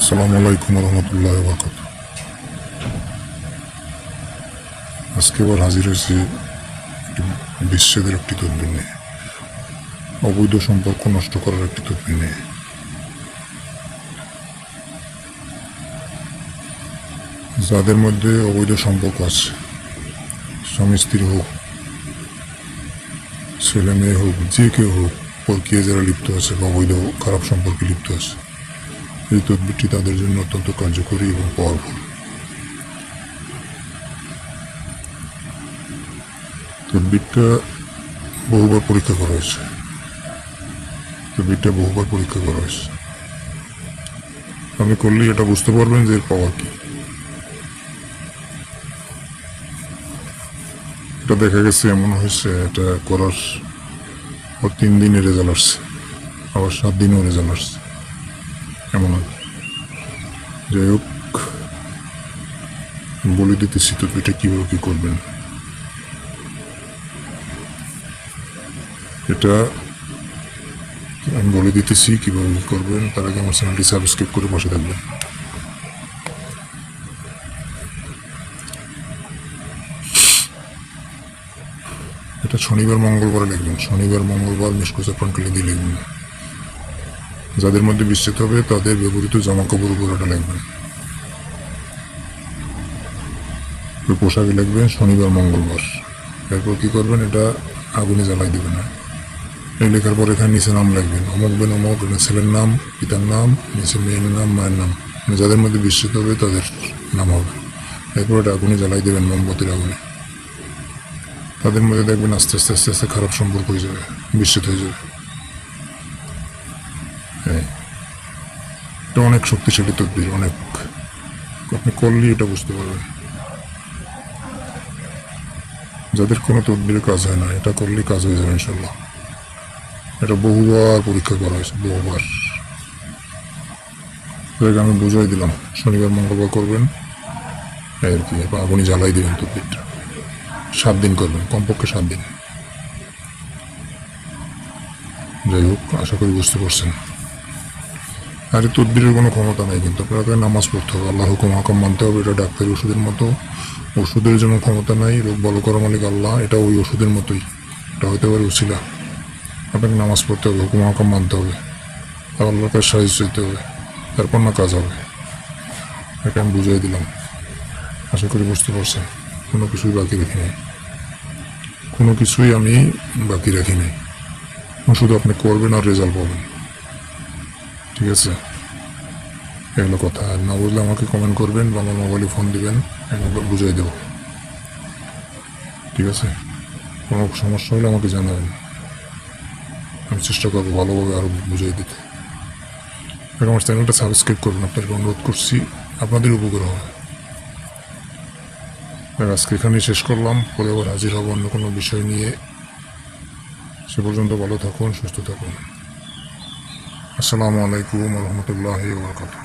আসসালামু আলাইকুম রহমতুল্লাহ বরকত। আজকে আবার হাজির হয়েছি বিচ্ছেদের একটি তদবির নিয়ে, অবৈধ সম্পর্ক নষ্ট করার একটি তদবির নিয়ে। যাদের মধ্যে অবৈধ সম্পর্ক আছে, স্বামী স্ত্রী হোক, ছেলে মেয়ে হোক, যে কেউ হোক, পরকীয়া যারা লিপ্ত আছে বা অবৈধ খারাপ সম্পর্কে লিপ্ত আছে, এই তদবিরটি তাদের জন্য অত্যন্ত কার্যকরী এবং পাওয়ারফুল। তদবিরটা বহুবার পরীক্ষা করা হয়েছে। আপনি করলেই এটা বুঝতে পারবেন যে এর পাওয়ার কি। এটা দেখা গেছে এমন হয়েছে, এটা করার পর 3 দিনে রেজাল্ট আসছে, আবার 7 দিনেও রেজাল্ট আসছে, এমন হয়। যাই হোক, বলে দিতেছি তো এটা কীভাবে কী করবেন। এটা আমি বলে দিতেছি কীভাবে কী করবেন। তার আগে আমার চ্যানেলটি সাবস্ক্রাইব করে পাশে থাকবেন। এটা শনিবার মঙ্গলবারে লিখবেন, শনিবার মঙ্গলবার মিশকো চাপড়ান কেলে দিয়ে লিখবেন। যাদের মধ্যে বিচ্ছেদ হবে তাদের ব্যবহৃত জামা কাপড় উপর এটা লিখবেন, ওই পোশাকে লিখবেন শনিবার মঙ্গলবার। এরপর কী করবেন, এটা আগুনে জ্বালাই দেবেন না। এই লেখার পর এখানে নিচে নাম লিখবেন, অমুক বেন অমুক, ছেলের নাম, পিতার নাম, নিচে মেয়ের নাম, মায়ের নাম, মানে যাদের মধ্যে বিচ্ছেদ হবে তাদের নাম হবে। এরপর এটা আগুনে জ্বালাই দেবেন, মোমবাতির আগুনে। তাদের মধ্যে দেখবেন আস্তে আস্তে আস্তে আস্তে খারাপ সম্পর্ক হয়ে যাবে, বিচ্ছেদ হয়ে যাবে। হ্যাঁ, এটা অনেক শক্তিশালী তদবির, অনেক। আপনি করলেই এটা বুঝতে পারবেন। যাদের কোনো তদবিরে কাজ হয় না, এটা করলেই কাজ হয়ে যাবে ইনশাল্লাহ। এটা বহুবার পরীক্ষা করা হয়েছে, বহুবার। আমি বুঝাই দিলাম, শনিবার মঙ্গলবার করবেন আর কি, আগুনে জ্বালাই দেবেন তদবিরটা। 7 দিন করবেন, কমপক্ষে 7 দিন। যাই হোক, আশা করি বুঝতে পারছেন। আর এই তদবিরের কোনো ক্ষমতা নেই, কিন্তু আপনাকে নামাজ পড়তে হবে, আল্লাহ হুকুম হাকাম মানতে হবে। এটা ডাক্তারি ওষুধের মতো, ওষুধের যেমন ক্ষমতা নাই, রোগ ভালো করা মালিক আল্লাহ, এটা ওই ওষুধের মতোই। এটা হতে পারে উছিলা। আপনাকে নামাজ পড়তে হবে, হুকুম হাকাম মানতে হবে, আর আল্লাহর কাছে সাহায্য চাইতে হবে, তারপর না কাজ হবে। এটা আমি বুঝিয়ে দিলাম, আশা করি বুঝতে পারছেন। কোনো কিছুই বাকি রাখি নাই, কোনো কিছুই আমি বাকি রাখি নাই। শুধু আপনি করবেন আর রেজাল্ট পাবেন, ঠিক আছে? এগুলো কথা। আর না বুঝলে আমাকে কমেন্ট করবেন বা আমার মোবাইলে ফোন দিবেন, আমি বুঝিয়ে দেবো, ঠিক আছে? কোনো সমস্যা হলে আমাকে জানাবেন, আমি চেষ্টা করবো ভালোভাবে আরও বুঝিয়ে দিতে। আমার চ্যানেলটা সাবস্ক্রাইব করবেন, আপনাকে অনুরোধ করছি, আপনাদের উপকার হবে। আজকে এখানেই শেষ করলাম, পরে আবার হাজির হব অন্য কোনো বিষয় নিয়ে। সে পর্যন্ত ভালো থাকুন, সুস্থ থাকুন। আসসালামু আলাইকুম রহমতুল্লাহি ওয়া বারাকাতুহু।